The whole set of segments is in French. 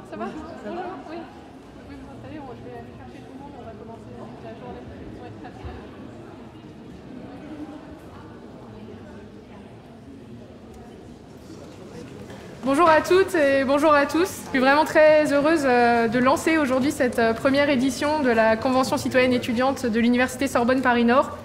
Ça va? Bonjour, oui. Oui, vous installez, je vais aller chercher tout le monde, on va commencer la journée. Ouais, très bien. Bonjour à toutes et bonjour à tous. Je suis vraiment très heureuse de lancer aujourd'hui cette première édition de la Convention citoyenne étudiante de l'Université Sorbonne Paris-Nord.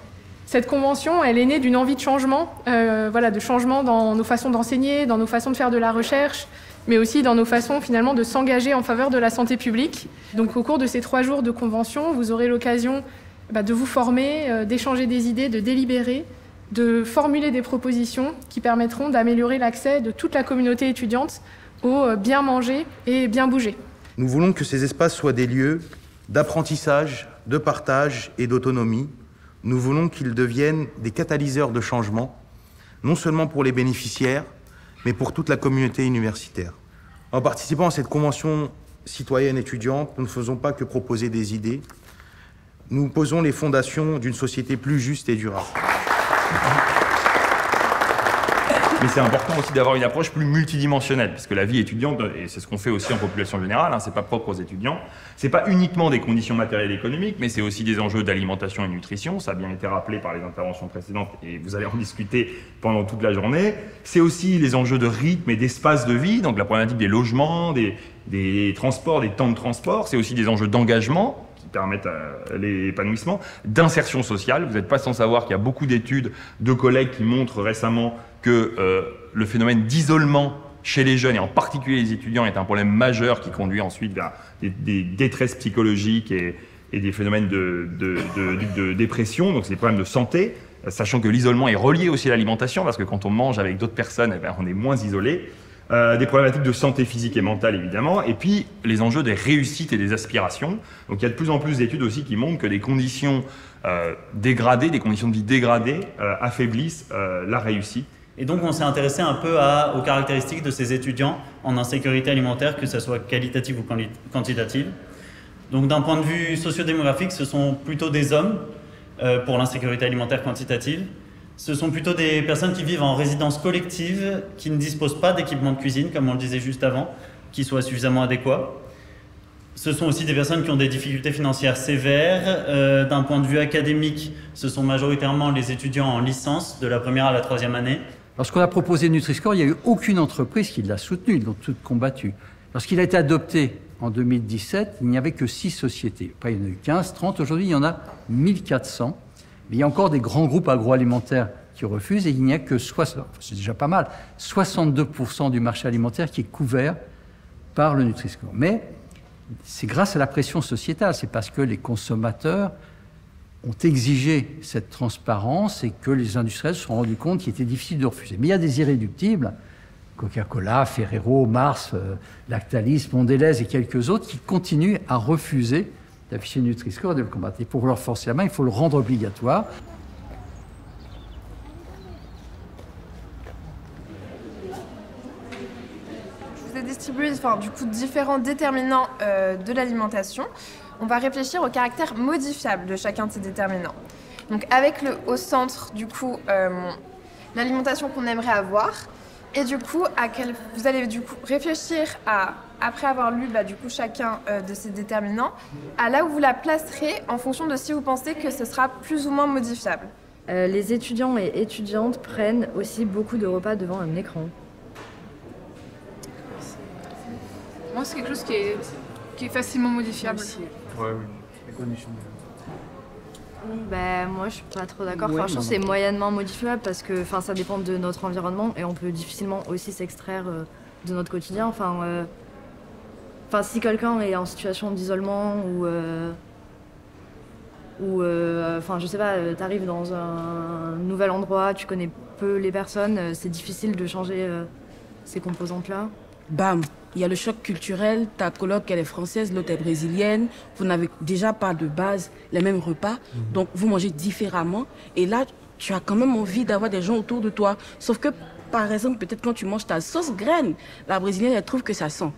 Cette convention, elle est née d'une envie de changement, de changement dans nos façons d'enseigner, dans nos façons de faire de la recherche, mais aussi dans nos façons finalement de s'engager en faveur de la santé publique. Donc au cours de ces 3 jours de convention, vous aurez l'occasion de vous former, d'échanger des idées, de délibérer, de formuler des propositions qui permettront d'améliorer l'accès de toute la communauté étudiante au bien manger et bien bouger. Nous voulons que ces espaces soient des lieux d'apprentissage, de partage et d'autonomie. Nous voulons qu'ils deviennent des catalyseurs de changement, non seulement pour les bénéficiaires, mais pour toute la communauté universitaire. En participant à cette convention citoyenne étudiante, nous ne faisons pas que proposer des idées, nous posons les fondations d'une société plus juste et durable. Mais c'est important aussi d'avoir une approche plus multidimensionnelle, parce que la vie étudiante, et c'est ce qu'on fait aussi en population générale, c'est pas propre aux étudiants, c'est pas uniquement des conditions matérielles et économiques, mais c'est aussi des enjeux d'alimentation et nutrition, ça a bien été rappelé par les interventions précédentes, et vous allez en discuter pendant toute la journée. C'est aussi les enjeux de rythme et d'espace de vie, donc la problématique des logements, des transports, des temps de transport, c'est aussi des enjeux d'engagement, permettent l'épanouissement, d'insertion sociale. Vous n'êtes pas sans savoir qu'il y a beaucoup d'études de collègues qui montrent récemment que le phénomène d'isolement chez les jeunes, et en particulier les étudiants, est un problème majeur qui conduit ensuite vers des détresses psychologiques et des phénomènes de dépression, donc c'est des problèmes de santé, sachant que l'isolement est relié aussi à l'alimentation, parce que quand on mange avec d'autres personnes, on est moins isolé. Des problématiques de santé physique et mentale évidemment, et puis les enjeux des réussites et des aspirations. Donc il y a de plus en plus d'études aussi qui montrent que des conditions dégradées, des conditions de vie dégradées affaiblissent la réussite. Et donc on s'est intéressé un peu aux caractéristiques de ces étudiants en insécurité alimentaire, que ce soit qualitative ou quantitative. Donc d'un point de vue sociodémographique, ce sont plutôt des hommes pour l'insécurité alimentaire quantitative. Ce sont plutôt des personnes qui vivent en résidence collective, qui ne disposent pas d'équipement de cuisine, comme on le disait juste avant, qui soit suffisamment adéquat. Ce sont aussi des personnes qui ont des difficultés financières sévères. D'un point de vue académique, ce sont majoritairement les étudiants en licence, de la première à la 3e année. Lorsqu'on a proposé Nutri-Score, il n'y a eu aucune entreprise qui l'a soutenu, ils l'ont toutes combattu. Lorsqu'il a été adopté en 2017, il n'y avait que 6 sociétés. Après, il y en a eu 15, 30. Aujourd'hui, il y en a 1400. Mais il y a encore des grands groupes agroalimentaires qui refusent et il n'y a que 62% du marché alimentaire qui est couvert par le Nutri-Score. Mais c'est grâce à la pression sociétale, c'est parce que les consommateurs ont exigé cette transparence et que les industriels se sont rendus compte qu'il était difficile de refuser. Mais il y a des irréductibles, Coca-Cola, Ferrero, Mars, Lactalis, Mondelez et quelques autres qui continuent à refuser d'afficher le Nutri-Score et de le combattre. Et pour leur forcer la main, il faut le rendre obligatoire. Je vous ai distribué différents déterminants de l'alimentation. On va réfléchir au caractère modifiable de chacun de ces déterminants. Donc avec au centre, l'alimentation qu'on aimerait avoir. Et du coup, vous allez réfléchir après avoir lu chacun de ces déterminants, à là où vous la placerez en fonction de si vous pensez que ce sera plus ou moins modifiable. Les étudiants et étudiantes prennent aussi beaucoup de repas devant un écran. Moi, c'est quelque chose qui est facilement modifiable. Ouais, oui. Moi, je suis pas trop d'accord. Je trouve que c'est moyennement modifiable parce que ça dépend de notre environnement et on peut difficilement aussi s'extraire de notre quotidien. Si quelqu'un est en situation d'isolement ou je sais pas, t'arrives dans un nouvel endroit, tu connais peu les personnes, c'est difficile de changer ces composantes-là. Bam! Il y a le choc culturel, ta coloc elle est française, l'autre est brésilienne, vous n'avez déjà pas de base les mêmes repas, donc vous mangez différemment et là tu as quand même envie d'avoir des gens autour de toi. Sauf que par exemple peut-être quand tu manges ta sauce graine, la brésilienne elle trouve que ça sent.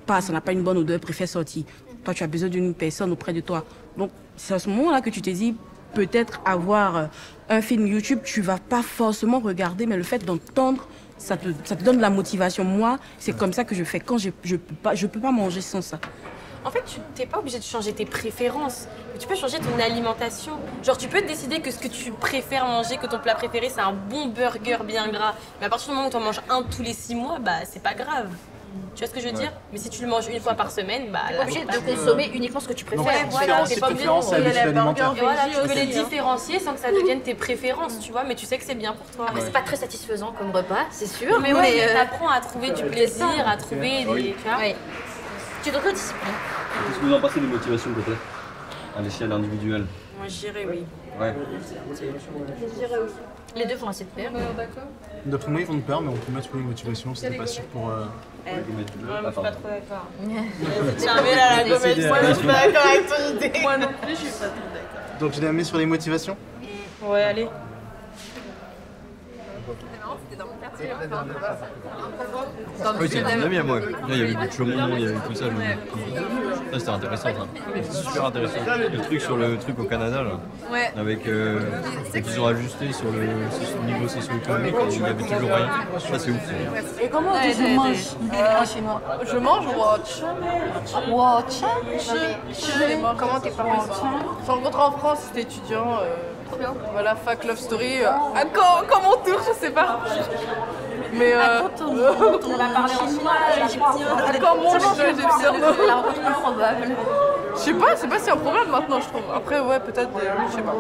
Ça n'a pas une bonne odeur, préfère sortir. Toi tu as besoin d'une personne auprès de toi. Donc c'est à ce moment-là que tu te dis peut-être avoir un film YouTube, tu vas pas forcément regarder, mais le fait d'entendre ça te donne de la motivation. Moi, c'est comme ça que je fais quand je peux pas manger sans ça. En fait, tu n'es pas obligé de changer tes préférences. Mais tu peux changer ton alimentation. Genre, tu peux décider que ce que tu préfères manger, que ton plat préféré, c'est un bon burger bien gras. Mais à partir du moment où tu en manges un tous les 6 mois, bah, c'est pas grave. Tu vois ce que je veux dire? Mais si tu le manges une fois par semaine, bah là, obligé de consommer uniquement ce que tu préfères. Ouais, voilà, t'es pas obligé de à l'habitude alimentaire. Et voilà, tu peux les différencier sans que ça devienne tes préférences, tu vois, mais tu sais que c'est bien pour toi. Après, c'est pas très satisfaisant comme repas, c'est sûr. Mais t'apprends à trouver du plaisir, à trouver des... Tu vois. Tu devrais discipliner. Qu'est-ce que vous en pensez des motivations peut-être à l'échelle individuelle? Moi, je dirais oui. Ouais. Je dirais oui. Les deux vont essayer de faire. D'accord. D'après moi, ils vont de pair, mais on peut mettre une motivation, c'était pas sûr pour... Je suis pas trop d'accord. Jamais là, la gommette, moi je suis pas d'accord avec ton idée. Moi non plus, je suis pas trop d'accord. Donc je l'ai mis sur les motivations? Ouais, allez. Oui, c'est une amie à moi. Là, il y avait du chaumon, il y avait tout ça. Ça, c'était intéressant, ça. C'était super intéressant. Le truc sur le truc au Canada, là. Ouais. Avec. Qu'ils ont ajusté sur le niveau socio-économique, et il n'y avait toujours rien. Ça, c'est ouf. Et comment tu manges chez moi? Je mange watch. Watch. Comment tes parents Je suis rencontrée en France, c'était étudiant. Voilà, fac Love Story. Quand mon tour, je sais pas. Mais on va parler en chinois, quand mon tour, j'ai la rencontre improbable. Je sais pas, c'est pas si improbable maintenant, je trouve. Après, ouais, peut-être, je sais pas.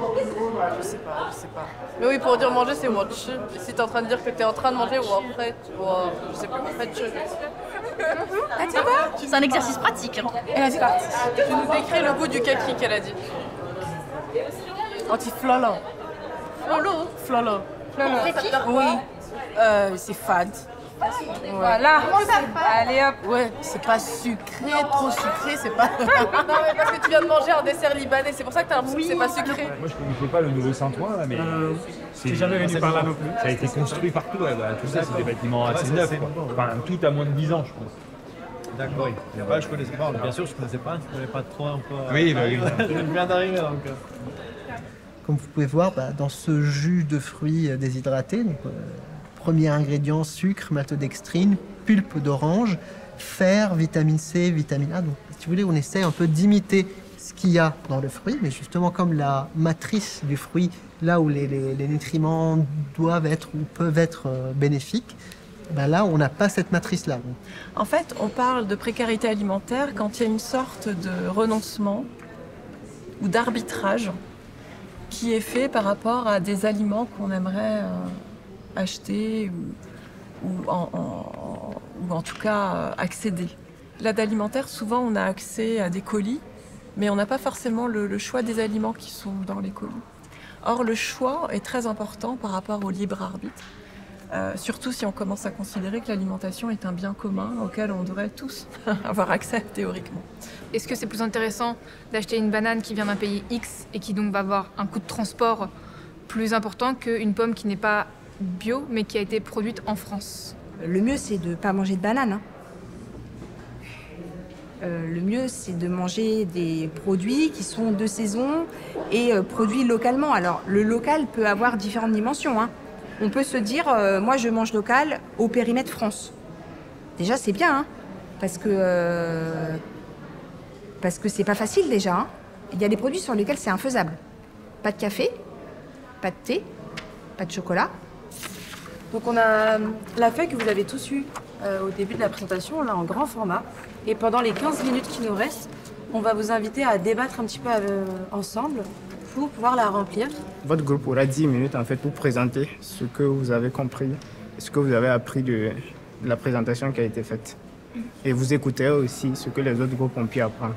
Je sais pas. Mais oui, pour dire manger, c'est watch. Et si t'es en train de dire que t'es en train de manger ou après, je sais plus, en fait, C'est un exercice pratique. Hein. Elle a dit quoi? Tu nous décris le goût du kaki qu'elle a dit. Anti-flala. Flala. Oui. C'est fade. Voilà. Allez hop. Ouais, c'est pas sucré, trop sucré, c'est pas... Non mais parce que tu viens de manger un dessert libanais, c'est pour ça que t'as l'impression que c'est pas sucré. Moi je connaissais pas le nouveau Saint-Ouen là, mais c'est jamais venu par là non plus. Ça a été construit partout, ouais, bah, tout ça c'est des bâtiments assez neufs. Enfin tout à moins de 10 ans je pense. D'accord, oui. Ouais, je connaissais pas, bien sûr je connaissais pas, je connais pas trop encore. Oui, bah oui. Je viens d'arriver donc. Comme vous pouvez voir, dans ce jus de fruits déshydratés, donc, premier ingrédient, sucre, maltodextrine, pulpe d'orange, fer, vitamine C, vitamine A. Donc, si vous voulez, on essaie un peu d'imiter ce qu'il y a dans le fruit, mais justement comme la matrice du fruit, là où les nutriments doivent être ou peuvent être bénéfiques, là, on n'a pas cette matrice-là. En fait, on parle de précarité alimentaire quand il y a une sorte de renoncement ou d'arbitrage qui est fait par rapport à des aliments qu'on aimerait acheter ou en tout cas accéder. L'aide alimentaire, souvent on a accès à des colis, mais on n'a pas forcément le choix des aliments qui sont dans les colis. Or, le choix est très important par rapport au libre arbitre, surtout si on commence à considérer que l'alimentation est un bien commun auquel on devrait tous avoir accès théoriquement. Est-ce que c'est plus intéressant d'acheter une banane qui vient d'un pays X et qui donc va avoir un coût de transport plus important qu'une pomme qui n'est pas bio mais qui a été produite en France? Le mieux, c'est de ne pas manger de banane. Le mieux, c'est de manger des produits qui sont de saison et produits localement. Alors, le local peut avoir différentes dimensions. On peut se dire, moi, je mange local au périmètre France. Déjà, c'est bien, parce que c'est pas facile déjà. Il y a des produits sur lesquels c'est infaisable. Pas de café, pas de thé, pas de chocolat. Donc on a la feuille que vous avez tous eue au début de la présentation, là en grand format. Et pendant les 15 minutes qui nous restent, on va vous inviter à débattre un petit peu ensemble pour pouvoir la remplir. Votre groupe aura 10 minutes en fait pour présenter ce que vous avez compris, ce que vous avez appris de la présentation qui a été faite. Et vous écoutez aussi ce que les autres groupes ont pu apprendre.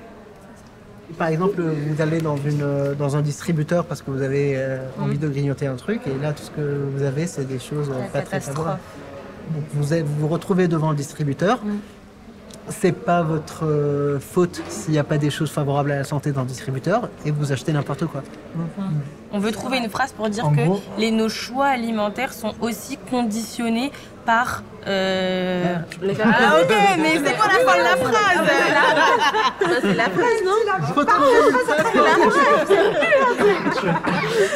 Par exemple, vous allez dans un distributeur parce que vous avez envie de grignoter un truc, et là, tout ce que vous avez, c'est des choses pas très favorables. Donc, vous vous retrouvez devant le distributeur. C'est pas votre faute s'il n'y a pas des choses favorables à la santé dans le distributeur, et vous achetez n'importe quoi. On veut trouver une phrase pour dire que nos choix alimentaires sont aussi conditionnés par... ok, mais c'est quoi la fin de la phrase? C'est la phrase, non?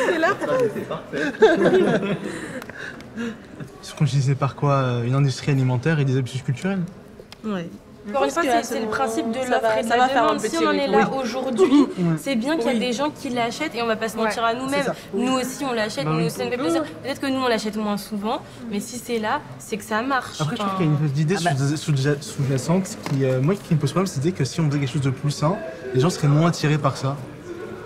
C'est la phrase. Sur considérez par quoi une industrie alimentaire et des habitudes culturelles? Ouais. Encore une fois, c'est le principe de l'offre et de ça la va faire un demande. Si petit on en est rythme. là Oui. aujourd'hui, Oui. c'est bien qu'il y a Oui. des gens qui l'achètent et on va pas se mentir Ouais, à nous-mêmes. c'est ça. Nous aussi, on l'achète, Bah nous oui. aussi, ça nous fait plaisir. Peut-être que nous, on l'achète moins souvent, mais si c'est là, c'est que ça marche. Après, je trouve qu'il y a une idée sous-jacente qui, moi, qui me pose problème, c'est l'idée que si on faisait quelque chose de plus sain, les gens seraient moins attirés par ça.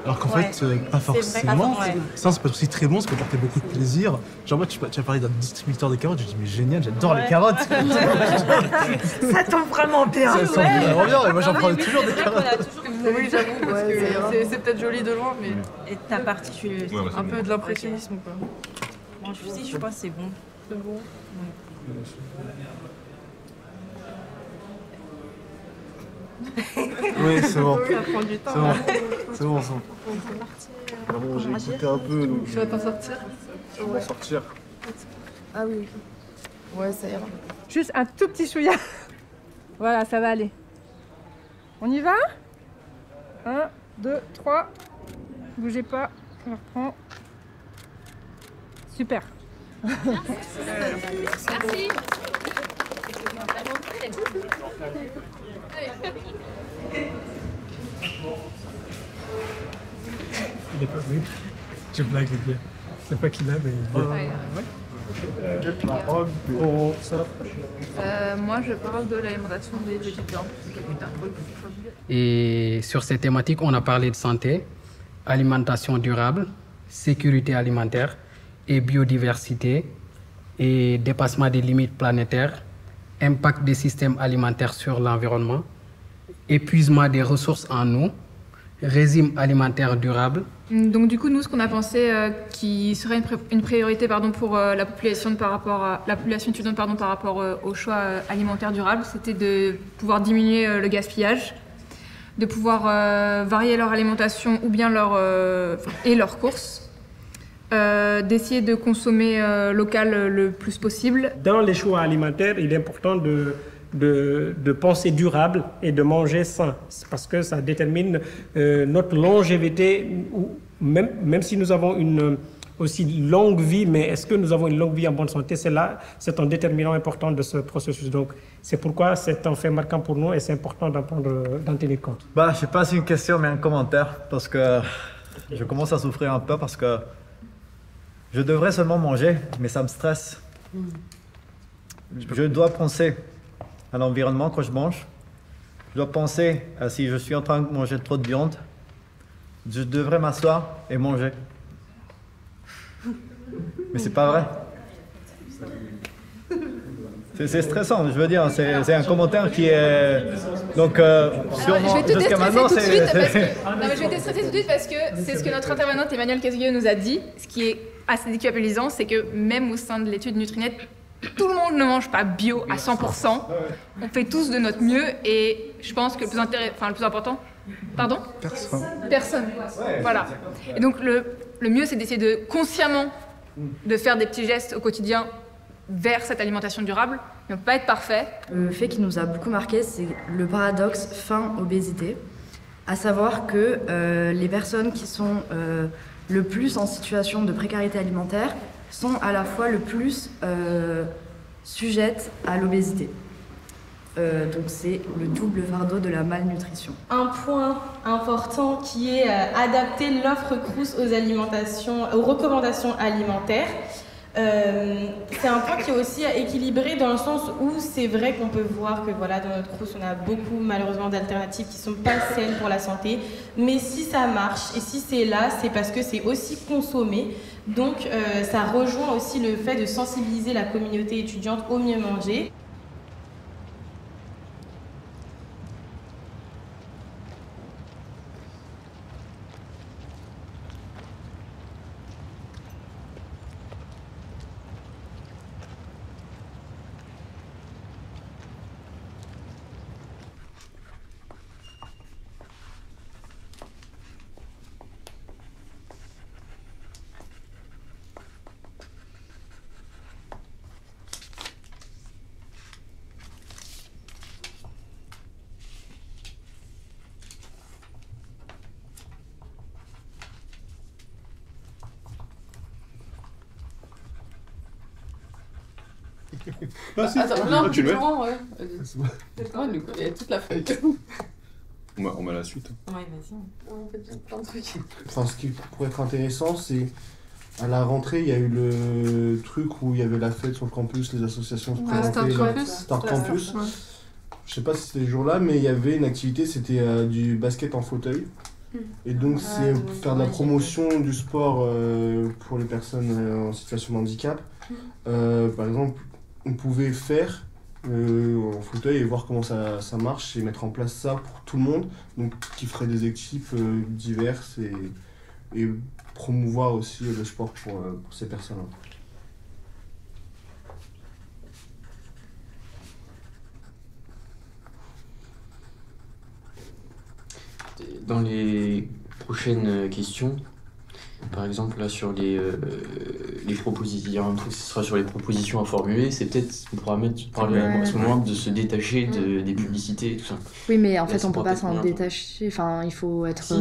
Alors qu'en Ouais. fait, pas C'est vrai, forcément. ouais. Ça, c'est pas aussi très bon, ça peut apporter beaucoup de plaisir. Genre, moi, tu as parlé d'un distributeur de carottes, je dis, mais génial, j'adore les carottes. Ça tombe vraiment bien. Ça tombe vraiment bien, et moi, j'en Ah oui, prends oui, toujours des c'est vrai carottes. qu'on a toujours- Oui, j'avoue, parce que c'est peut-être joli de loin, mais. Et ta partie, tu Ouais, bah, c'est un bon. peu de l'impressionnisme, quoi. Bon, je pense que c'est bon. C'est bon. Oui, c'est bon. Oui, ça prend du temps. C'est bon. Là. C'est bon, c'est bon. Bon, j'ai écouté un peu, donc Tu vas t'en sortir? je vais m'en sortir. Ah oui. Ouais, ça ira. Juste un tout petit chouïa. Voilà, ça va aller. On y va? 1, 2, 3. Bougez pas. On reprend. Super. Merci. Il est pas venu. Je blague, les gars. C'est pas qu'il a, mais. Moi, je parle de l'alimentation des étudiants. Et sur ces thématiques, on a parlé de santé, alimentation durable, sécurité alimentaire et biodiversité et dépassement des limites planétaires, impact des systèmes alimentaires sur l'environnement, épuisement des ressources en eau, régime alimentaire durable. Donc du coup, nous, ce qu'on a pensé qui serait une priorité pour la population la population étudiante par rapport au choix alimentaire durable, c'était de pouvoir diminuer le gaspillage, de pouvoir varier leur alimentation ou bien leurs courses, d'essayer de consommer local le plus possible. Dans les choix alimentaires, il est important de penser durable et de manger sain, parce que ça détermine notre longévité, même si nous avons une aussi longue vie, mais est-ce que nous avons une longue vie en bonne santé? C'est un déterminant important de ce processus. Donc, c'est pourquoi c'est un fait marquant pour nous et c'est important d'en tenir compte. Bah, je sais pas si une question, mais un commentaire, parce que je commence à souffrir un peu, parce que je devrais seulement manger, mais ça me stresse. Je dois penser à l'environnement quand je mange. Je dois penser à si je suis en train de manger trop de viande. Je devrais m'asseoir et manger. Mais c'est pas vrai. C'est stressant, je veux dire, c'est un commentaire qui est... Donc, sûrement, jusqu'à maintenant, je vais te stresser tout de suite parce que c'est ce que notre intervenante Emmanuelle Casguilleux nous a dit. Ce qui est assez déculpabilisant, c'est que même au sein de l'étude Nutrinet, tout le monde ne mange pas bio à 100%. On fait tous de notre mieux et je pense que le plus important... Pardon? Personne. Voilà. Et donc le mieux, c'est d'essayer de consciemment de faire des petits gestes au quotidien vers cette alimentation durable, mais on ne peut pas être parfait. Le fait qui nous a beaucoup marqué, c'est le paradoxe faim-obésité, à savoir que les personnes qui sont le plus en situation de précarité alimentaire sont à la fois le plus sujettes à l'obésité. Donc c'est le double fardeau de la malnutrition. Un point important qui est adapter l'offre Crous aux recommandations alimentaires. C'est un point qui est aussi équilibré dans le sens où c'est vrai qu'on peut voir que voilà, dans notre Crous on a beaucoup malheureusement d'alternatives qui sont pas saines pour la santé, mais si ça marche et si c'est là, c'est parce que c'est aussi consommé. Donc ça rejoint aussi le fait de sensibiliser la communauté étudiante au mieux manger. Attends, non, tu le mets. ouais. Il y a toute la feuille. On met la suite. Ouais, vas-y. On fait plein de trucs. Enfin, ce qui pourrait être intéressant, c'est à la rentrée, il y a eu le truc où il y avait la fête sur le campus, les associations se présentaient. Start Campus. Ouais. Je sais pas si c'était les jours-là, mais il y avait une activité, c'était du basket en fauteuil. Et donc, c'est faire de la promotion du sport pour les personnes en situation de handicap. Par exemple, on pouvait faire en fauteuil et voir comment ça marche et mettre en place ça pour tout le monde, donc qui ferait des équipes diverses et promouvoir aussi le sport pour ces personnes-là. Dans les prochaines questions, par exemple là sur les propositions, il y a un truc, ce sera sur les propositions à formuler, c'est peut-être, on pourra parler à ce moment de se détacher des publicités et tout ça. Oui, mais en fait ça on peut pourra pas s'en peut-être détacher, enfin il faut être...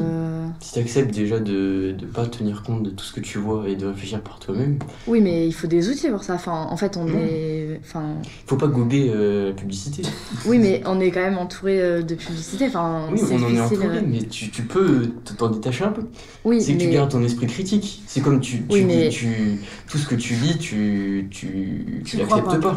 Si tu acceptes déjà de pas tenir compte de tout ce que tu vois et de réfléchir par toi-même. Oui, mais il faut des outils pour ça, enfin en fait on est... Enfin... Faut pas gober la publicité. Oui, mais on est quand même entouré de publicité, enfin Oui, c'est on en est difficile... entouré, mais tu peux t'en détacher un peu. Oui, c'est que tu mais- gardes ton esprit critique. C'est comme tout ce que tu lis, tu l'acceptes pas.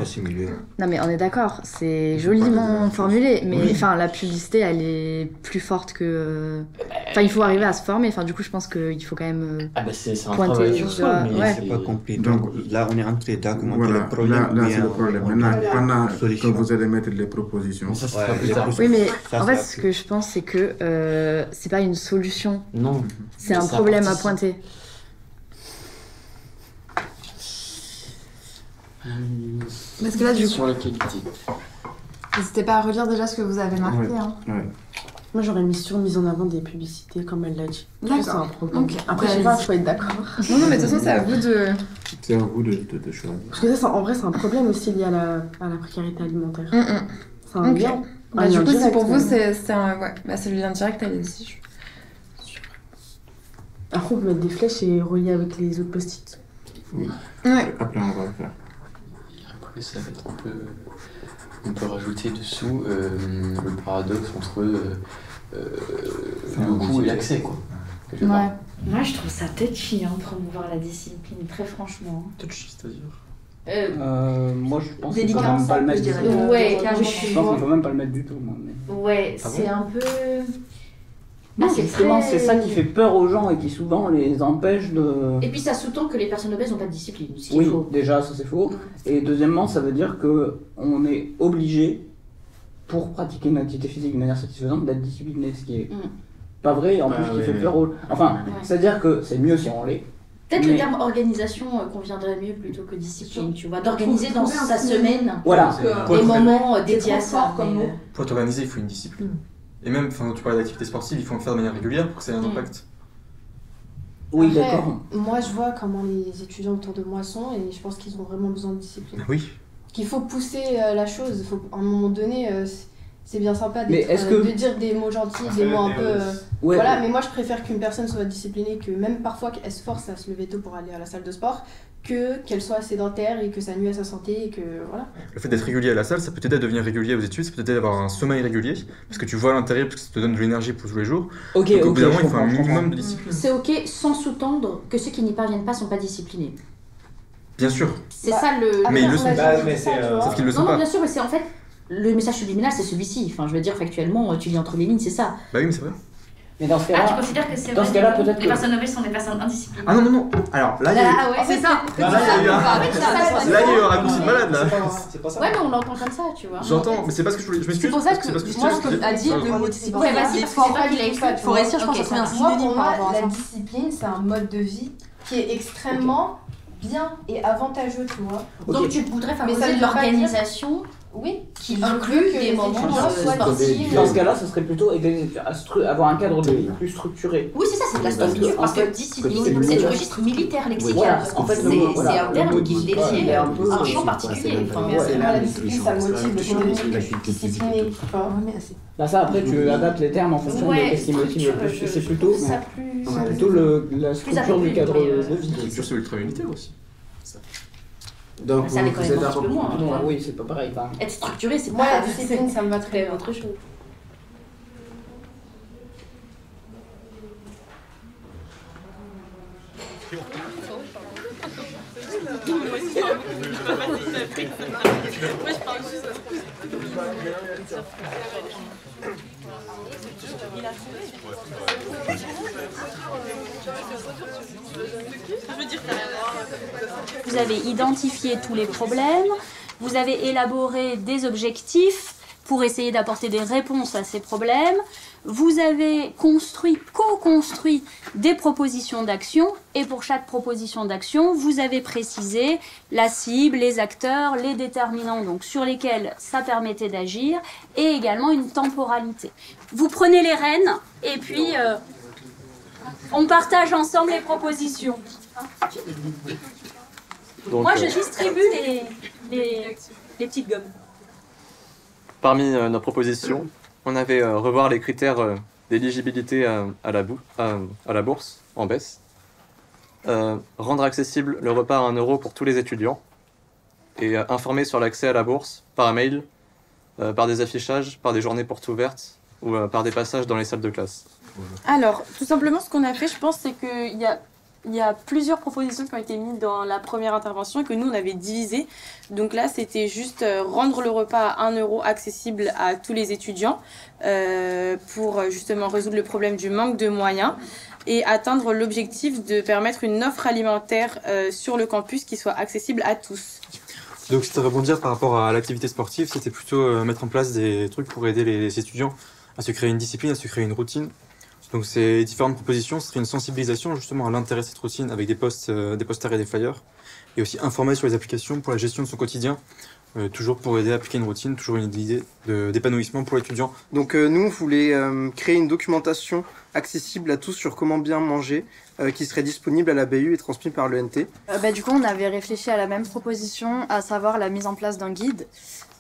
Non mais on est d'accord, c'est joliment formulé, mais enfin la publicité elle est plus forte que... Enfin il faut arriver à se former, enfin du coup je pense qu'il faut quand même c'est un pointer travail du sur doigt. soi, mais Ouais. c'est Pas compris. Donc là, on est rentré dans comment Voilà, le problème. là c'est bien, le problème. on Maintenant, trouve la pendant que solution. vous allez mettre les propositions. Ça sera plus tard. Oui mais Ça, en fait ça ce que je pense c'est que c'est pas une solution, non, c'est un problème à pointer. Parce que là, du sur coup, la qualité. n'hésitez pas à relire déjà ce que vous avez marqué. Hein. Moi, j'aurais mis sur mise en avant des publicités, comme elle l'a dit. D'accord. C'est un problème. Ok. Après, je sais pas, il faut être d'accord. Non, mais de toute façon, c'est à vous de... C'est à vous de choisir. Parce que ça, en vrai, c'est un problème aussi lié à la précarité alimentaire. C'est un Ok. lien. Bah, un du lien coup, si direct, pour vous, même. c'est un... Ouais, bah, c'est le lien direct, allez-y. Après, on peut mettre des flèches et relier avec les autres post-it. Oui. Ouais. Après, on va le faire. Après, ça va être un peu. On peut rajouter dessous le paradoxe entre le coût et l'accès, quoi. quelque part. Moi, je trouve ça touchy, promouvoir la discipline, très franchement. Touchy, c'est-à-dire Moi, je pense qu'il faut Délicat, même pas le mettre je du dirais. tout. Ouais, Je carrément. pense qu'il faut même pas le mettre du tout. Moi, mais... Ouais, Ah c'est bon un peu... Non, c'est justement, très- c'est ça qui fait peur aux gens et qui souvent les empêche de... Et puis ça sous-tend que les personnes obèses n'ont pas de discipline, ce qui est Oui, faux. déjà, ça c'est faux. Et deuxièmement, ça veut dire qu'on est obligé, pour pratiquer une activité physique de manière satisfaisante, d'être discipliné, ce qui est pas vrai, et en plus qui fait peur aux... Enfin, c'est-à-dire que c'est mieux si on l'est. Peut-être mais- le terme organisation conviendrait mieux plutôt que discipline, tu vois, d'organiser dans sa semaine Voilà. des moments dédiés à ça. Pour t'organiser, il faut une discipline. Et même, tu parlais d'activité sportive, il faut en faire de manière régulière pour que ça ait un impact. Oui, Après, d'accord. Moi, je vois comment les étudiants autour de moi sont et je pense qu'ils ont vraiment besoin de discipline. Oui. Qu'il faut pousser la chose. Faut, à un moment donné, c'est bien sympa Mais est-ce que- de dire des mots gentils, des mots un peu... Ouais. Voilà, mais moi, je préfère qu'une personne soit disciplinée, que même parfois qu'elle se force à se lever tôt pour aller à la salle de sport, qu'elle soit sédentaire et que ça nuit à sa santé et que... Voilà. Le fait d'être régulier à la salle, ça peut t'aider à devenir régulier aux études, ça peut t'aider à avoir un sommeil régulier, parce que tu vois à l'intérieur, parce que ça te donne de l'énergie pour tous les jours. Ok, Donc au ok, bout d'un moment, je il faut un comprends, je minimum comprends. de discipline. C'est ok sans sous-tendre que ceux qui n'y parviennent pas sont pas disciplinés. Bien sûr. C'est ça le... Mais ils le sont. Sauf qu'ils le sont Non, pas. bien sûr, mais c'est en fait... Le message subliminal, c'est celui-ci. Enfin, je veux dire, factuellement, tu lis entre les lignes, c'est ça. Bah oui, mais c'est vrai. Mais dans ce cas-là... tu considères que c'est dans vrai ce cas-là, que peut-être les que... personnes obèses sont des personnes indisciplinées. Ah non, non, non. Alors là, il y a eu... Ah ouais, c'est ça. Là, il y a eu un- Là, il y a eu un raccourci de malade, là. Ouais, mais on l'entend comme ça, tu vois. J'entends, mais c'est pas ce que je voulais. Je m'excuse. C'est pour ça parce que c'est pas ce moi, je ce disais. que a dit Pardon. le mot discipline, Ouais, vas-y, c'est parce que c'est toi qui l'as écrit. Forestier, je pense que c'est un Moi, synonyme pour par moi, rapport à la ça. discipline, c'est un mode de vie qui est extrêmement bien et avantageux, tu vois. Donc tu voudrais Mais ça favoriser ne de veut pas dire- l'organisation Oui, qui inclut que des les moments étudiants soient sportifs. Dans ce cas-là, ce serait plutôt avoir un cadre de vie plus structuré. Oui, c'est ça, c'est de la structure. Parce que discipline, c'est du registre militaire lexical. Voilà, en fait, C'est un terme qui est dédié à peu un champ particulier. Enfin, Mais c'est la discipline, ça motive le communauté disciplinée. Là, ça, après, tu adaptes les termes en fonction de ce qui motive le plus. C'est plutôt, la structure du cadre de vie. La structure, c'est ultra unitaire aussi. Ça. Donc, Ça déconne un petit peu moins. Ouais, oui, c'est pas pareil. Bah. Être structuré, c'est Moi, pas la discipline, ça me va très bien. autre chose. Vous avez identifié tous les problèmes, vous avez élaboré des objectifs pour essayer d'apporter des réponses à ces problèmes, vous avez co-construit des propositions d'action et pour chaque proposition d'action, vous avez précisé la cible, les acteurs, les déterminants donc, sur lesquels ça permettait d'agir et également une temporalité. Vous prenez les rênes et puis on partage ensemble les propositions. Donc, moi, je distribue les petites gommes. Parmi nos propositions, on avait revoir les critères d'éligibilité à la bourse en baisse, rendre accessible le repas à 1 € pour tous les étudiants et informer sur l'accès à la bourse par mail, par des affichages, par des journées portes ouvertes ou par des passages dans les salles de classe. Alors, tout simplement, ce qu'on a fait, je pense, c'est qu'il y a plusieurs propositions qui ont été mises dans la première intervention et que nous, on avait divisé. Donc là, c'était juste rendre le repas à 1 € accessible à tous les étudiants pour justement résoudre le problème du manque de moyens et atteindre l'objectif de permettre une offre alimentaire sur le campus qui soit accessible à tous. Donc c'était rebondir par rapport à l'activité sportive, c'était plutôt mettre en place des trucs pour aider les étudiants à se créer une discipline, à se créer une routine. Donc ces différentes propositions, ce serait une sensibilisation justement à l'intérêt de cette routine avec des posters et des flyers. Et aussi informer sur les applications pour la gestion de son quotidien, toujours pour aider à appliquer une routine, toujours une idée d'épanouissement pour l'étudiant. Donc nous, on voulait créer une documentation accessible à tous sur comment bien manger, qui serait disponible à la BU et transmise par l'ENT. Du coup, on avait réfléchi à la même proposition, à savoir la mise en place d'un guide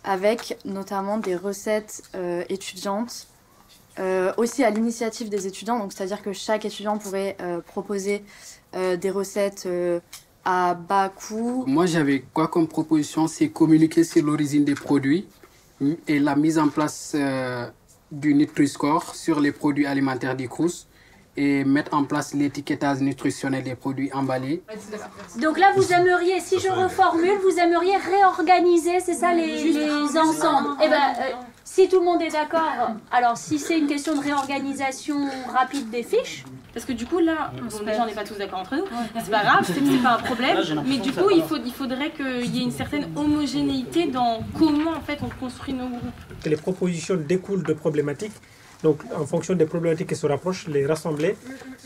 avec notamment des recettes étudiantes, aussi à l'initiative des étudiants, donc c'est-à-dire que chaque étudiant pourrait proposer des recettes à bas coût. Moi, j'avais quoi comme proposition? C'est communiquer sur l'origine des produits et la mise en place du Nutri-Score sur les produits alimentaires du Crous et mettre en place l'étiquetage nutritionnel des produits emballés. Donc là, vous aimeriez, si je reformule, vous aimeriez réorganiser, c'est ça, les ensembles. Eh ben, si tout le monde est d'accord, alors si c'est une question de réorganisation rapide des fiches, parce que du coup là, bon, déjà on n'est pas tous d'accord entre nous, c'est pas grave, c'est pas un problème, mais du coup il faudrait qu'il y ait une certaine homogénéité dans comment en fait on construit nos groupes. Les propositions découlent de problématiques, donc en fonction des problématiques qui se rapprochent, les rassembler,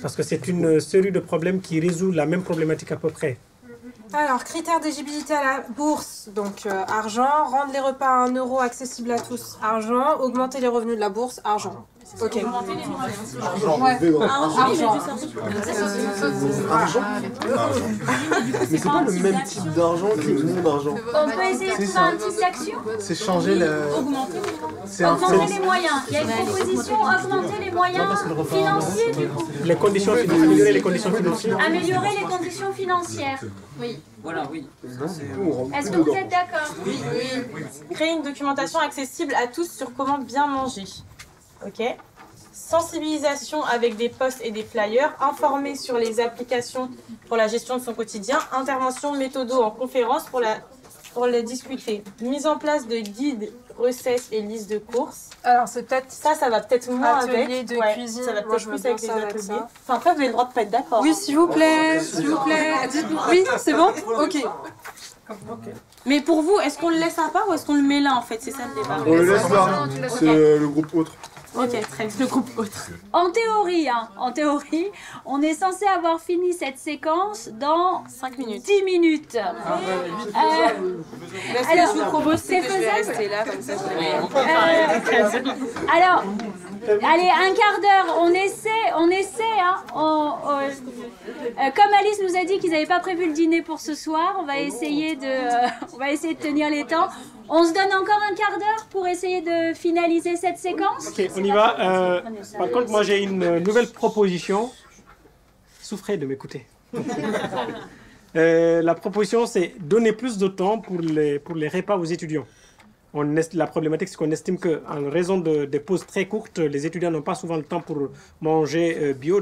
parce que c'est une série de problèmes qui résout la même problématique à peu près. Alors, critères d'éligibilité à la bourse, donc argent, rendre les repas à 1 € accessibles à tous, argent, augmenter les revenus de la bourse, argent. Ok. Mais c'est pas le même type d'argent que le nom d'argent. On peut essayer de faire une petite action. C'est changer le... Augmenter les moyens. Il y a une proposition, augmenter les moyens financiers du coup. Les conditions, améliorer les conditions financières. Améliorer les conditions financières. Oui. Voilà, oui. Est-ce que vous êtes d'accord? Oui. Créer une documentation accessible à tous sur comment bien manger. Ok. Sensibilisation avec des posts et des flyers, informer sur les applications pour la gestion de son quotidien, intervention méthodo en conférence pour les discuter, mise en place de guides, recettes et listes de courses. Alors c'est peut-être ça va peut-être moins atelier avec de cuisine. ça va Moi, peut-être je plus veux avec bien les ça avec ateliers. ça. Enfin après vous avez le droit de pas être d'accord. Oui, s'il vous plaît, s'il vous plaît. Oui, c'est bon. Ok. Mais pour vous, est-ce qu'on le laisse à part ou est-ce qu'on le met là en fait? C'est ça le débat. On le laisse là, c'est le groupe autre. Ok, très bien, le groupe autre. En théorie, on est censé avoir fini cette séquence dans 5 minutes. 10 minutes. Alors, je vous propose c'est que je vais faisable. rester là comme ça. Alors, allez, un quart d'heure, on essaie, comme Alice nous a dit qu'ils n'avaient pas prévu le dîner pour ce soir, on va essayer de tenir les temps. On se donne encore un quart d'heure pour essayer de finaliser cette séquence. Ok, on y va. Par contre, moi j'ai une nouvelle proposition. Souffrez de m'écouter. La proposition, c'est donner plus de temps pour les repas aux étudiants. La problématique, c'est qu'on estime qu'en raison des pauses très courtes, les étudiants n'ont pas souvent le temps pour manger bio,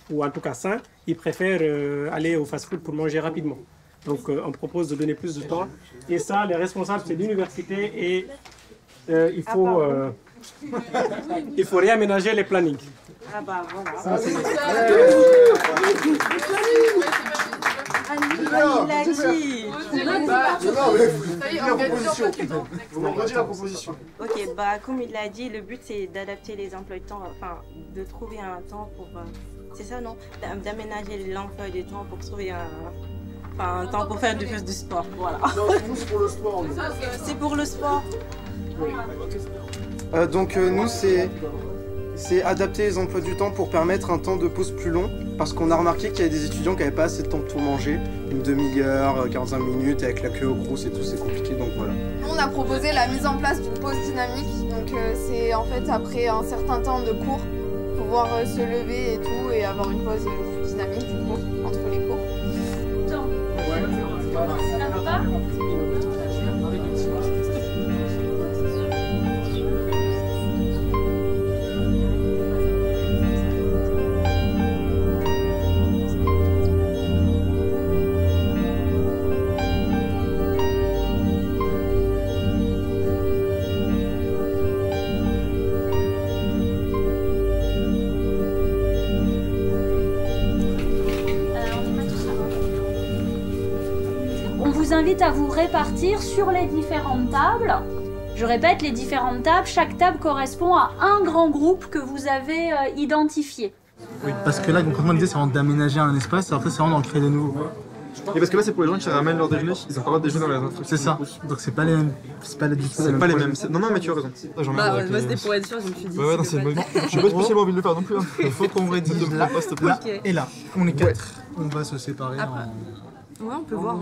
ou en tout cas sain. Ils préfèrent aller au fast-food pour manger rapidement. Donc, on propose de donner plus de temps. Et ça, les responsables, c'est l'université et il faut réaménager les plannings. Ah bah voilà. Ça, c'est... Il l'a dit. Vous m'en redire la proposition. Ok, bah comme il l'a dit, le but c'est d'adapter les emplois de temps, enfin de trouver un temps pour... c'est ça non? D'aménager l'emploi de temps pour trouver un temps pour faire du sport, voilà. Non, c'est pour le sport. C'est pour le sport. Donc nous c'est adapter les emplois du temps pour permettre un temps de pause plus long, parce qu'on a remarqué qu'il y avait des étudiants qui n'avaient pas assez de temps pour manger, une demi-heure, 45 minutes, avec la queue au crous et tout, c'est compliqué, donc voilà. On a proposé la mise en place d'une pause dynamique, donc c'est en fait après un certain temps de cours, pouvoir se lever et tout, et avoir une pause plus dynamique du coup, entre les cours. vous invite à vous répartir sur les différentes tables. Je répète, les différentes tables, chaque table correspond à un grand groupe que vous avez identifié. Oui, parce que là, concrètement, l'idée c'est vraiment d'aménager un espace et après c'est vraiment d'en créer de nouveaux. Et parce que là, c'est pour les gens qui ramènent leur déjeuner, ils ont pas le droit de déjeuner dans les instructions. C'est ça, donc c'est pas les mêmes. C'est pas les mêmes. Non, non, mais tu as raison. Bah, moi c'était pour être sûr, je me suis dit. Ouais, non, c'est bon. Je suis pas spécialement envie de le faire non plus. Il faut qu'on rédite là, et là. On est 4. On va se séparer. Ouais, on peut voir.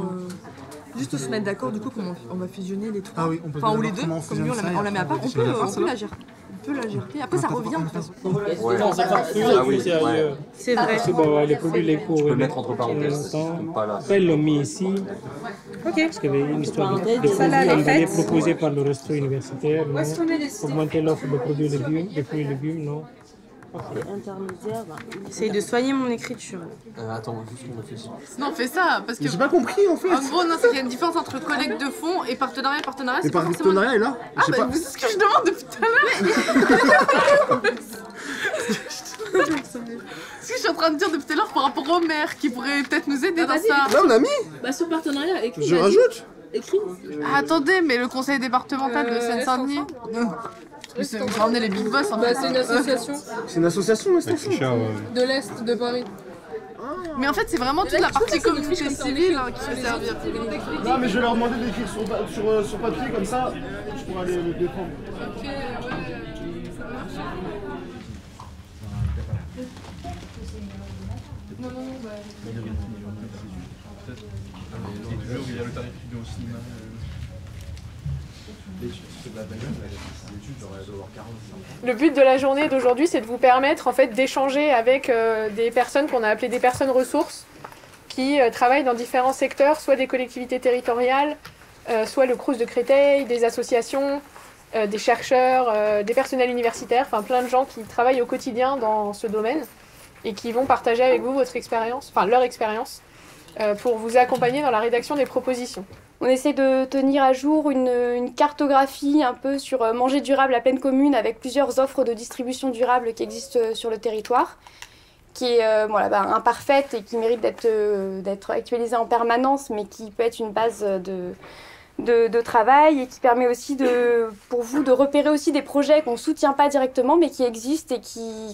Juste se mettre d'accord du coup comment on va fusionner les trois. Ah oui, on peut enfin, ou les deux, comme lui on la met à part. On peut la gérer. On peut la gérer. Après ça revient de toute façon. Non, c'est parfait. C'est vrai. C'est bon, les produits, les cours. Je peux mettre entre parenthèses. Après, ils l'ont mis ici. Ok. Parce qu'il y avait une histoire de produits proposés par le resto universitaire. Augmenter l'offre de produits et légumes, de fruits et légumes, non. Intermédiaire. Essaye de soigner mon écriture. Attends, juste qu'on réfléchisse. Non, fais ça, parce que... J'ai pas compris en fait. En gros, non, c'est qu'il y a une différence entre collecte de fonds et partenariat. Partenariat, c'est pas forcément... partenariat est là. Ah bah c'est ce que je demande depuis tout à l'heure. Ce que je suis en train de dire depuis tout à l'heure par rapport au maire qui pourrait peut-être nous aider dans ça. Là on a mis. Bah sur partenariat, écrit. Je rajoute. Écrit. Attendez, mais le conseil départemental de Seine-Saint-Denis... Vous ramenez les big boss en fait. C'est une association. C'est une association, de l'Est de Paris. Mais en fait, c'est vraiment toute la partie communauté civile qui peut servir. Non, mais je vais leur demander d'écrire sur papier, comme ça, je pourrais aller le défendre. Ok, ouais. Non, bah... Il y a le tarif étudiant au cinéma. Le but de la journée d'aujourd'hui, c'est de vous permettre en fait d'échanger avec des personnes qu'on a appelées des personnes ressources qui travaillent dans différents secteurs, soit des collectivités territoriales, soit le Crous de Créteil, des associations, des chercheurs, des personnels universitaires, enfin plein de gens qui travaillent au quotidien dans ce domaine et qui vont partager avec vous votre expérience, enfin leur expérience, pour vous accompagner dans la rédaction des propositions. On essaie de tenir à jour une cartographie un peu sur manger durable à pleine commune avec plusieurs offres de distribution durable qui existent sur le territoire, qui est imparfaite et qui mérite d'être actualisée en permanence, mais qui peut être une base de travail et qui permet aussi pour vous de repérer aussi des projets qu'on ne soutient pas directement mais qui existent et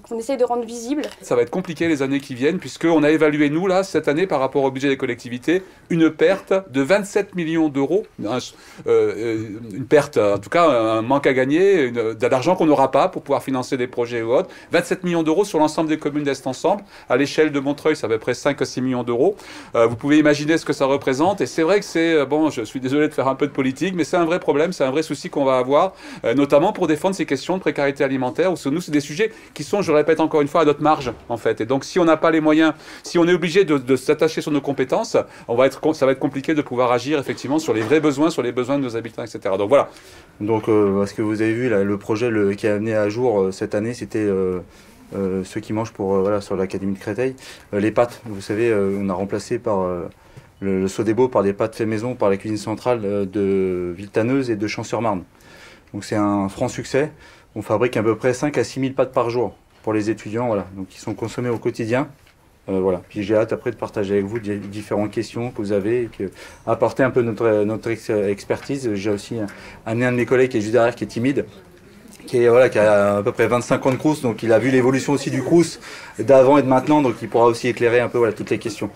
qu'on essaie de rendre visibles. Ça va être compliqué les années qui viennent puisqu'on a évalué nous là cette année par rapport au budget des collectivités une perte de 27 millions d'euros, une perte en tout cas un manque à gagner, de l'argent qu'on n'aura pas pour pouvoir financer des projets ou autres, 27 millions d'euros sur l'ensemble des communes d'Est Ensemble, à l'échelle de Montreuil c'est à peu près 5 à 6 millions d'euros, vous pouvez imaginer ce que ça représente et c'est vrai que c'est, bon je suis désolé de faire un un peu de politique, mais c'est un vrai problème, c'est un vrai souci qu'on va avoir, notamment pour défendre ces questions de précarité alimentaire, où nous, c'est des sujets qui sont, je le répète encore une fois, à notre marge, en fait. Et donc, si on n'a pas les moyens, si on est obligé de s'attacher sur nos compétences, ça va être compliqué de pouvoir agir, effectivement, sur les vrais besoins, sur les besoins de nos habitants, etc. Donc, voilà. Donc, ce que vous avez vu, là, le projet qui a amené à jour cette année, c'était ceux qui mangent voilà, sur l'Académie de Créteil. Les pâtes, vous savez, on a remplacé par le Sodebo par des pâtes fait maison par la cuisine centrale de Villetaneuse et de Champs-sur-Marne. Donc c'est un franc succès. On fabrique à peu près 5 à 6 000 pâtes par jour pour les étudiants, voilà, donc qui sont consommés au quotidien. Voilà. Puis j'ai hâte après de partager avec vous différentes questions que vous avez, et apporter un peu notre expertise. J'ai aussi amené un de mes collègues qui est juste derrière, qui est timide, qui a à peu près 25 ans de Crous, donc il a vu l'évolution aussi du Crous d'avant et de maintenant, donc il pourra aussi éclairer un peu voilà, toutes les questions.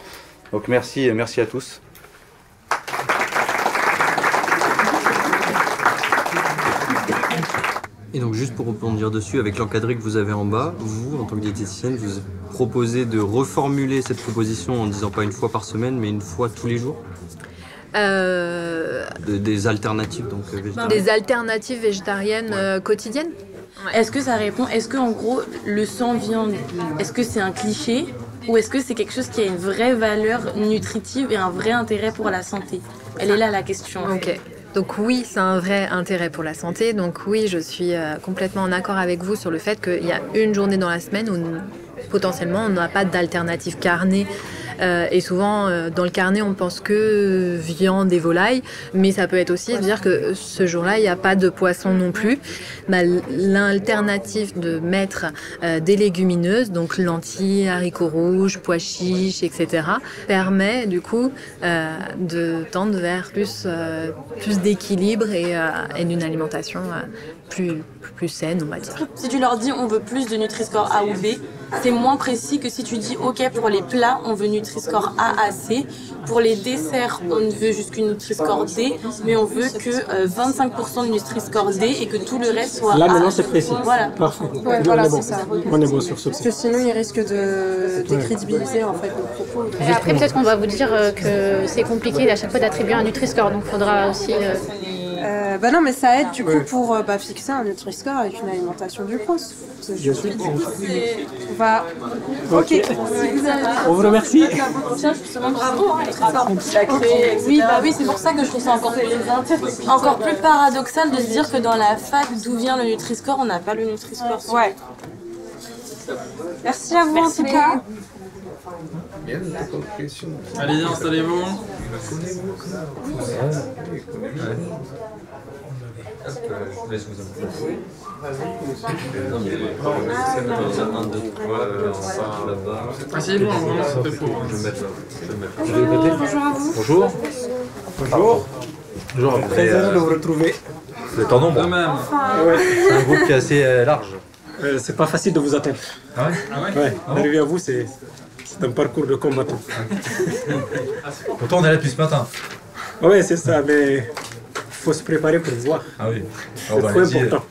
Donc merci à tous. Et donc juste pour rebondir dessus, avec l'encadré que vous avez en bas, vous, en tant que diététicienne, vous proposez de reformuler cette proposition en disant pas une fois par semaine, mais une fois tous les jours des alternatives donc végétariennes. Des alternatives végétariennes quotidiennes. Est-ce que ça répond, est-ce que en gros le sans viande, est-ce que c'est un cliché ou est-ce que c'est quelque chose qui a une vraie valeur nutritive et un vrai intérêt pour la santé? Elle est là la question. Ok. Donc oui, c'est un vrai intérêt pour la santé. Donc oui, je suis complètement en accord avec vous sur le fait qu'il y a une journée dans la semaine où potentiellement on n'a pas d'alternative carnée. Et souvent, dans le carnet, on pense que viande et volaille, mais ça peut être aussi de dire que ce jour-là, il n'y a pas de poisson non plus. L'alternative de mettre des légumineuses, donc lentilles, haricots rouges, pois chiches, etc., permet du coup de tendre vers plus d'équilibre et d'une alimentation plus saine, on va dire. Si tu leur dis on veut plus de Nutri-Score A ou B, c'est moins précis que si tu dis ok pour les plats on veut Nutri-Score A à C, pour les desserts on veut jusqu'une Nutri-Score D, mais on veut que 25% de Nutri-Score D et que tout le reste soit là A. maintenant c'est précis. Voilà. Parfait. Ouais, voilà, c'est ça. On est bon sur ce. Parce que sinon il risque de décrédibiliser en fait nos propos. Et après peut-être qu'on va vous dire que c'est compliqué à chaque fois d'attribuer un Nutri-Score, donc il faudra aussi... Bah non, mais ça aide du coup pour fixer un Nutri-Score avec une alimentation du Crous. On va... Ok. Si vous avez... On vous remercie. Bravo, oui, bah oui, c'est pour ça que je trouve ça encore plus paradoxal de se dire que dans la fac d'où vient le Nutri-Score, on n'a pas le Nutri-Score. Ouais. Merci à vous en tout cas. Allez, installez-vous. Je laisse vous Ah, c'est bon, je vais mettre Bonjour à vous. Bonjour. Bonjour. Bonjour. Très heureux de vous retrouver. Vous êtes en nombre. C'est un groupe qui est assez large. C'est pas facile de vous atteindre. Ah ouais? Ouais. Arriver à vous, c'est un parcours de combattant. Pourtant, on est là depuis ce matin. Oui, c'est ça, mais il faut se préparer pour voir. Ah oui. C'est trop important.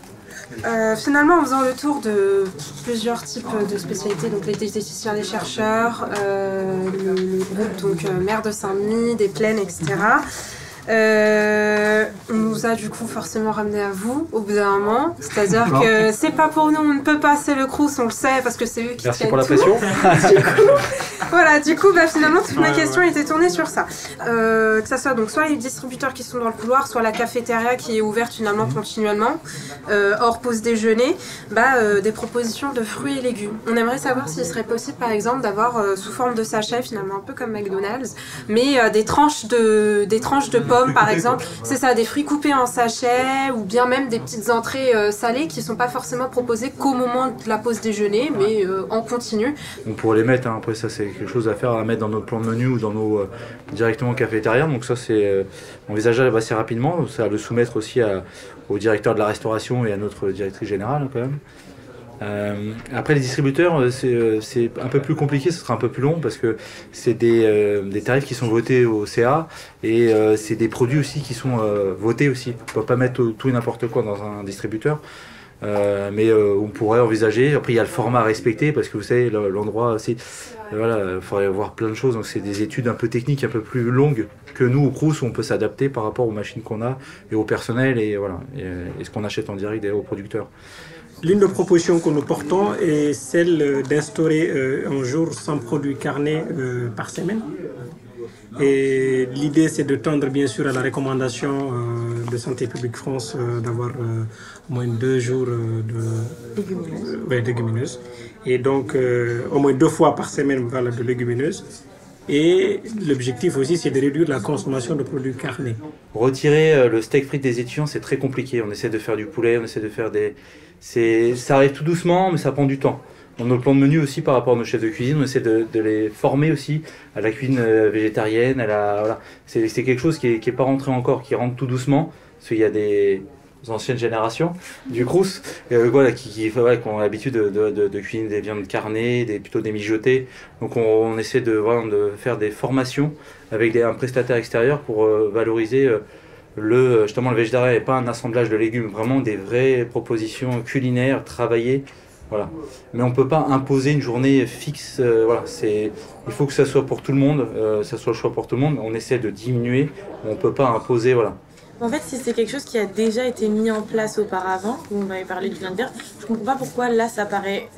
Finalement, en faisant le tour de plusieurs types de spécialités, donc les diététiciens, les chercheurs, le groupe donc maire de Saint-Denis, des plaines, etc., on nous a du coup forcément ramené à vous au bout d'un moment, c'est-à-dire que c'est pas pour nous, on ne peut pas, c'est le Crous, on le sait parce que c'est eux qui Merci tiennent pour la tout. pression. Voilà, du coup, finalement, toute ma question était tournée sur ça. Que ça soit donc soit les distributeurs qui sont dans le couloir, soit la cafétéria qui est ouverte finalement continuellement, hors pause déjeuner, des propositions de fruits et légumes. On aimerait savoir s'il serait possible, par exemple, d'avoir sous forme de sachet, finalement un peu comme McDonald's, mais des tranches de pommes, par exemple. C'est ça, des fruits coupés en sachet, ou bien même des petites entrées salées qui ne sont pas forcément proposées qu'au moment de la pause déjeuner, mais en continu. On pourrait les mettre, hein. Après ça c'est quelque chose à faire, à mettre dans notre plan de menu ou dans nos directement cafétéria, donc ça c'est envisageable assez rapidement, ça à le soumettre aussi au directeur de la restauration et à notre directrice générale quand même. Après les distributeurs c'est un peu plus compliqué, ce sera un peu plus long parce que c'est des tarifs qui sont votés au CA et c'est des produits aussi qui sont votés aussi. On ne peut pas mettre tout et n'importe quoi dans un distributeur. Mais on pourrait envisager. Après, il y a le format à respecter parce que vous savez, l'endroit aussi, voilà, il faudrait voir plein de choses. Donc, c'est des études un peu techniques, un peu plus longues que nous au Crous, où on peut s'adapter par rapport aux machines qu'on a et au personnel et voilà, et ce qu'on achète en direct d'ailleurs aux producteurs. L'une des propositions que nous portons est celle d'instaurer un jour sans produit carné par semaine. Et l'idée, c'est de tendre bien sûr à la recommandation de Santé publique France d'avoir au moins 2 jours de légumineuses. Et donc, au moins 2 fois par semaine, voilà, de légumineuses. Et l'objectif aussi, c'est de réduire la consommation de produits carnés. Retirer le steak frites des étudiants, c'est très compliqué. On essaie de faire du poulet, on essaie de faire des... Ça arrive tout doucement, mais ça prend du temps. Dans nos plans de menu aussi, par rapport à nos chefs de cuisine, on essaie de les former aussi à la cuisine végétarienne. Voilà. C'est quelque chose qui est pas rentré encore, qui rentre tout doucement, parce qu'il y a des anciennes générations du Crous voilà, qui ont l'habitude de cuisiner des viandes carnées, plutôt des mijotées. Donc on essaie de faire des formations avec un prestataire extérieur pour valoriser justement le végétarien et pas un assemblage de légumes, vraiment des vraies propositions culinaires, travaillées. Voilà. Mais on ne peut pas imposer une journée fixe. Voilà. Il faut que ça soit pour tout le monde, ça soit le choix pour tout le monde. On essaie de diminuer, on ne peut pas imposer. Voilà. En fait, si c'est quelque chose qui a déjà été mis en place auparavant, vous m'avez parlé du lundi vert, je ne comprends pas pourquoi là ça paraît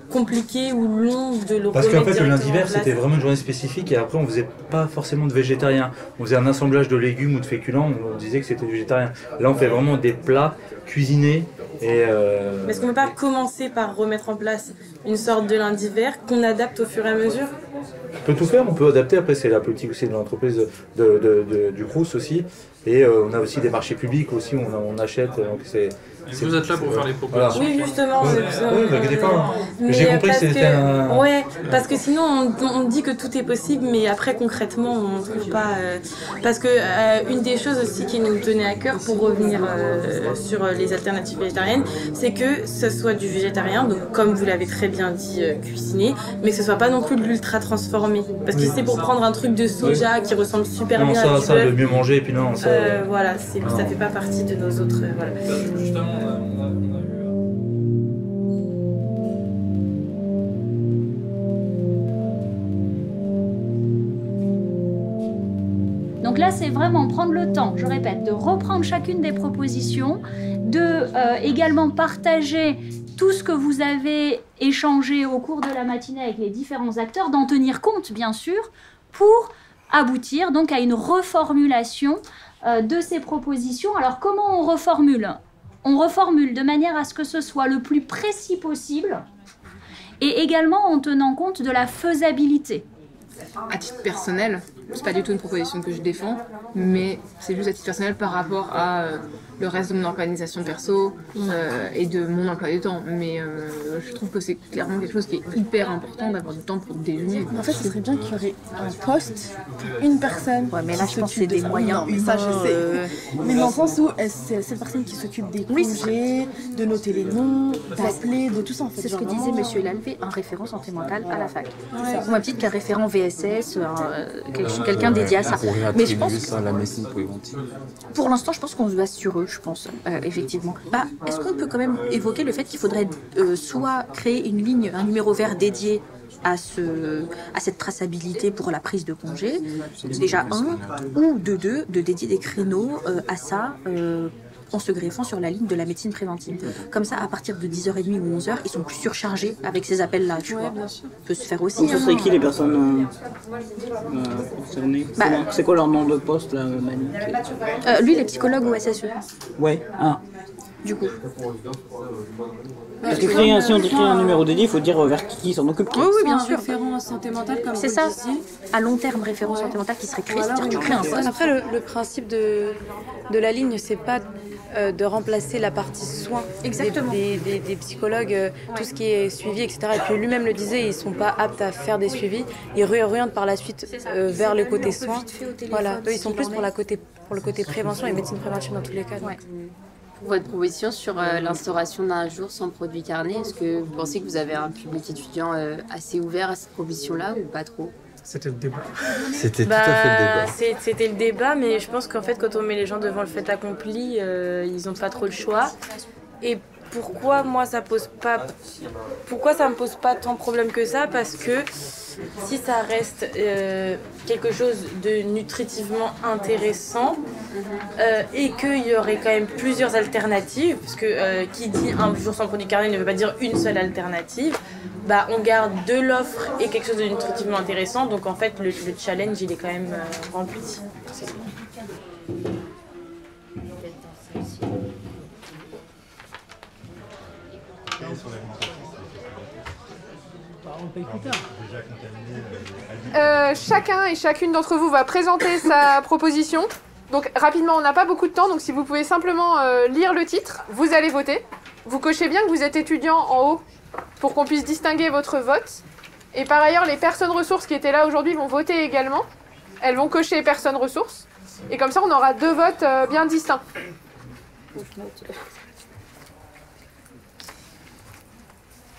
compliqué ou long de le remettre. Parce qu'en fait, le lundi vert, c'était vraiment une journée spécifique et après, on ne faisait pas forcément de végétarien. On faisait un assemblage de légumes ou de féculents, on disait que c'était végétarien. Là, on fait vraiment des plats cuisinés. Mais est-ce qu'on ne peut pas commencer par remettre en place une sorte de lundi vert qu'on adapte au fur et à mesure? On peut tout faire, on peut adapter. Après, c'est la politique aussi de l'entreprise du Crous aussi. Et on a aussi des marchés publics aussi, on achète. Donc vous êtes là pour faire les propositions. Oui, justement. Oui, t'inquiète pas. J'ai compris que c'était un... Ouais, parce que sinon on dit que tout est possible, mais après concrètement on ne trouve pas... Parce que une des choses aussi qui nous tenait à cœur pour revenir sur les alternatives végétariennes, c'est que ce soit du végétarien, donc comme vous l'avez très bien dit, cuisiné, mais que ce soit pas non plus de l'ultra transformé. Parce que si c'est pour prendre un truc de soja qui ressemble super bien à du ça, le mieux manger, et puis non, ça... voilà, ça fait pas partie de nos autres... voilà. Justement, Donc là, c'est vraiment prendre le temps, je répète, de reprendre chacune des propositions, de également partager tout ce que vous avez échangé au cours de la matinée avec les différents acteurs, d'en tenir compte, bien sûr, pour aboutir donc à une reformulation de ces propositions. Alors, comment on reformule ? On reformule de manière à ce que ce soit le plus précis possible et également en tenant compte de la faisabilité. À titre personnel, c'est pas du tout une proposition que je défends, mais c'est juste à titre personnel par rapport à le reste de mon organisation perso et de mon emploi du temps. Mais je trouve que c'est clairement quelque chose qui est hyper important d'avoir du temps pour déjeuner. En fait, ce serait bien qu'il y aurait un poste pour une personne. Ouais, mais là, je pense que c'est des moyens humains. Ça, je sais. Mais dans le sens où c'est cette personne qui s'occupe des congés, de noter les noms, d'appeler, de tout ça en fait. C'est ce que disait Monsieur Elalvé, un référent santé mentale à la fac. Ou ma petite qu'un référent VSS, quelqu'un dédié à ça. Mais je pense ça à la médecine préventive. Pour l'instant, je pense qu'on se base sur eux, je pense, effectivement. Est-ce qu'on peut quand même évoquer le fait qu'il faudrait soit créer une ligne, un numéro vert dédié à cette traçabilité pour la prise de congé, déjà ou de dédier des créneaux à ça en se greffant sur la ligne de la médecine préventive. Comme ça, à partir de 10h30 ou 11h, ils sont plus surchargés avec ces appels-là, tu vois. Bien sûr. Ça peut se faire aussi. Donc, ce serait qui les personnes concernées? C'est quoi leur nom de poste, là, Manu? Lui, il est psychologue au SSE. Ouais, Du coup. Parce que si on crée un numéro dédié, il faut dire vers qui s'en occupe. Oui, bien sûr. Référent santé mentale comme c'est ça, à long terme, référent santé mentale qui serait créé, c'est-à-dire que tu crées un poste. Après, le principe de la ligne, c'est pas de remplacer la partie soins des psychologues, tout ce qui est suivi, etc. Et puis lui-même le disait, ils sont pas aptes à faire des suivis. Ils réorientent par la suite vers le côté soins. Voilà, eux, ils sont plus pour le côté prévention et médecine préventive dans tous les cas. Donc. Votre proposition sur l'instauration d'un jour sans produits carnés, est-ce que vous pensez que vous avez un public étudiant assez ouvert à cette proposition-là ou pas trop? C'était le débat. C'était tout à fait le débat. C'était le débat, mais je pense qu'en fait, quand on met les gens devant le fait accompli, ils n'ont pas trop le choix. Et pourquoi moi ça pose pas... Pourquoi ça me pose pas tant de problème que ça? Parce que si ça reste quelque chose de nutritivement intéressant et qu'il y aurait quand même plusieurs alternatives, parce que qui dit un jour sans produit carné ne veut pas dire une seule alternative, bah on garde de l'offre et quelque chose de nutritivement intéressant, donc en fait le challenge il est quand même rempli. Chacun et chacune d'entre vous va présenter sa proposition. Donc rapidement, on n'a pas beaucoup de temps, donc si vous pouvez simplement lire le titre, vous allez voter. Vous cochez bien que vous êtes étudiant en haut pour qu'on puisse distinguer votre vote. Et par ailleurs, les personnes ressources qui étaient là aujourd'hui vont voter également. Elles vont cocher personnes ressources. Et comme ça, on aura 2 votes bien distincts.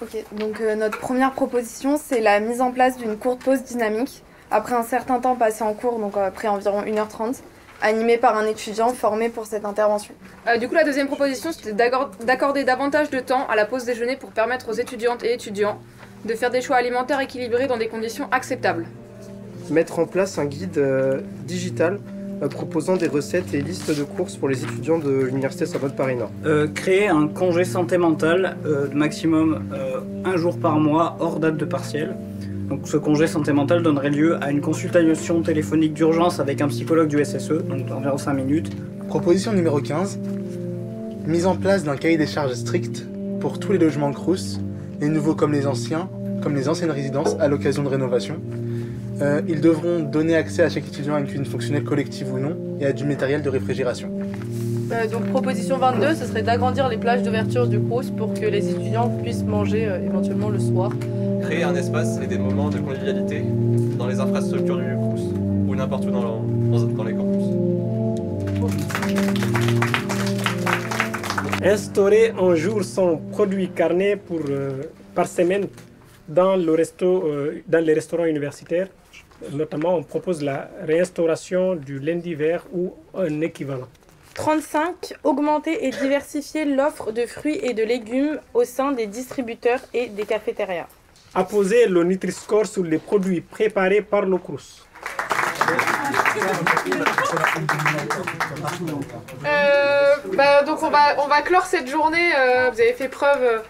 Ok, donc notre première proposition, c'est la mise en place d'une courte pause dynamique, après un certain temps passé en cours, donc après environ 1h30, animée par un étudiant formé pour cette intervention. Du coup, la deuxième proposition, c'était d'accorder davantage de temps à la pause déjeuner pour permettre aux étudiantes et étudiants de faire des choix alimentaires équilibrés dans des conditions acceptables. Mettre en place un guide digital proposant des recettes et listes de courses pour les étudiants de l'Université Sorbonne Paris-Nord. Créer un congé santé mentale de maximum 1 jour par mois hors date de partiel. Donc ce congé santé mentale donnerait lieu à une consultation téléphonique d'urgence avec un psychologue du SSE, donc d'environ 5 minutes. Proposition numéro 15. Mise en place d'un cahier des charges strict pour tous les logements Crous, les nouveaux comme les anciennes résidences à l'occasion de rénovation. Ils devront donner accès à chaque étudiant à une cuisine fonctionnelle collective ou non et à du matériel de réfrigération. Donc proposition 22, ce serait d'agrandir les plages d'ouverture du Crous pour que les étudiants puissent manger éventuellement le soir. Créer un espace et des moments de convivialité dans les infrastructures du Crous ou n'importe où dans les campus. Instaurer un jour sans produit carné par semaine dans les restaurants universitaires. Notamment, on propose la réinstauration du lundi vert ou un équivalent. 35. Augmenter et diversifier l'offre de fruits et de légumes au sein des distributeurs et des cafétérias. Apposer le Nutri-Score sur les produits préparés par le Crous. Donc on va clore cette journée. Vous avez fait preuve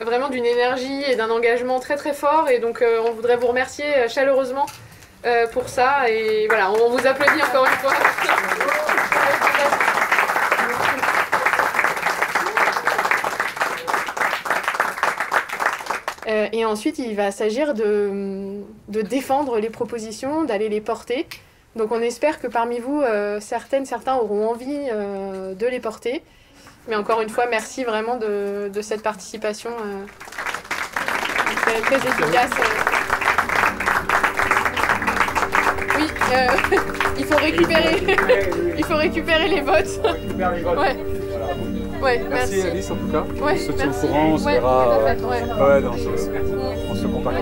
vraiment d'une énergie et d'un engagement très très fort, et donc on voudrait vous remercier chaleureusement pour ça, et voilà, on vous applaudit encore une fois. Et ensuite, il va s'agir de défendre les propositions, d'aller les porter. Donc on espère que parmi vous, certains auront envie de les porter. Mais encore une fois, merci vraiment de cette participation très efficace. Oui, il faut récupérer les votes. Ouais. Ouais, merci Alice en tout cas. Ouais, on se tient au courant, on se verra. On se compare.